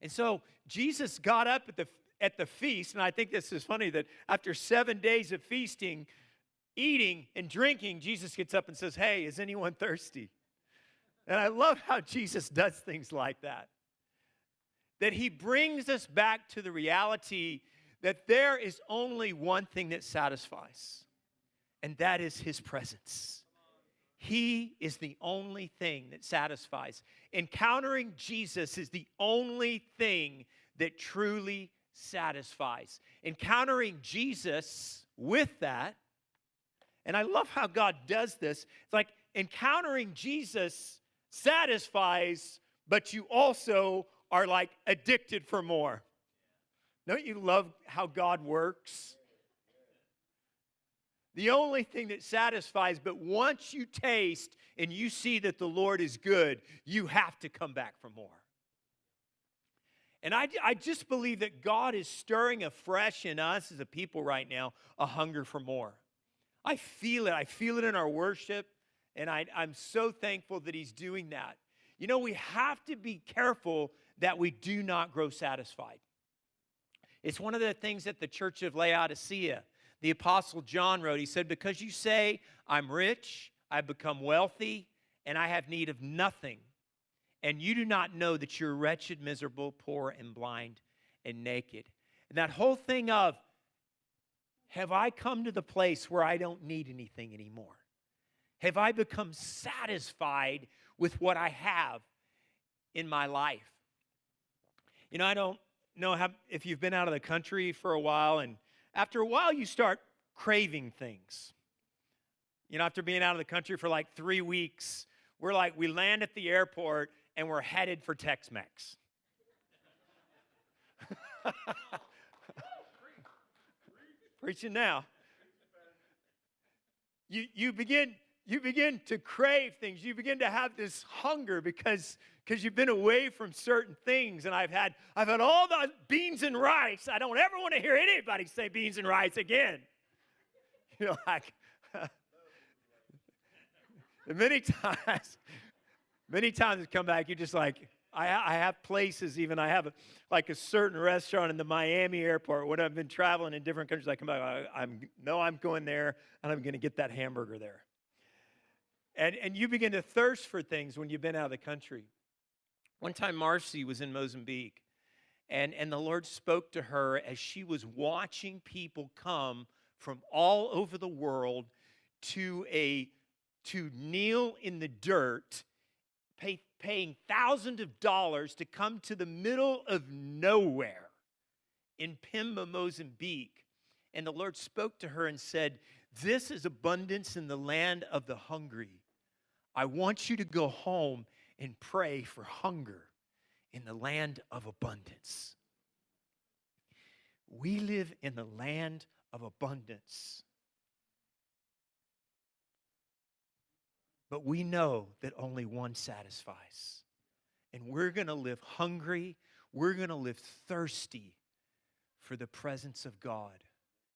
And so Jesus got up at the feast, and I think this is funny that after 7 days of feasting, eating and drinking, Jesus gets up and says, hey, is anyone thirsty? And I love how Jesus does things like that. That he brings us back to the reality that there is only one thing that satisfies, and that is his presence. He is the only thing that satisfies. Encountering Jesus is the only thing that truly satisfies. Encountering Jesus with that, and I love how God does this. It's like encountering Jesus satisfies, but you also are like addicted for more. Don't you love how God works? The only thing that satisfies, but once you taste and you see that the Lord is good, you have to come back for more. And I just believe that God is stirring afresh in us as a people right now a hunger for more. I feel it. I feel it in our worship, and I'm so thankful that he's doing that. You know, we have to be careful that we do not grow satisfied. It's one of the things that the church of Laodicea, the Apostle John wrote. He said, because you say, I'm rich, I've become wealthy, and I have need of nothing, and you do not know that you're wretched, miserable, poor, and blind, and naked. And that whole thing of, have I come to the place where I don't need anything anymore? Have I become satisfied with what I have in my life? You know, I don't know if you've been out of the country for a while, and after a while you start craving things. You know, after being out of the country for like 3 weeks, we land at the airport and we're headed for Tex-Mex. Preaching now. You begin to crave things. You begin to have this hunger because you've been away from certain things. And I've had all the beans and rice. I don't ever want to hear anybody say beans and rice again. You know, like many times I come back, you're just like, I have places, even I have a certain restaurant in the Miami airport. When I've been traveling in different countries, I come back, I'm going there, and I'm going to get that hamburger there. And you begin to thirst for things when you've been out of the country. One time Marcy was in Mozambique, and the Lord spoke to her as she was watching people come from all over the world to kneel in the dirt, paying thousands of dollars to come to the middle of nowhere in Pemba, Mozambique. And the Lord spoke to her and said, this is abundance in the land of the hungry. I want you to go home and pray for hunger in the land of abundance. We live in the land of abundance. But we know that only one satisfies. And we're going to live hungry. We're going to live thirsty for the presence of God.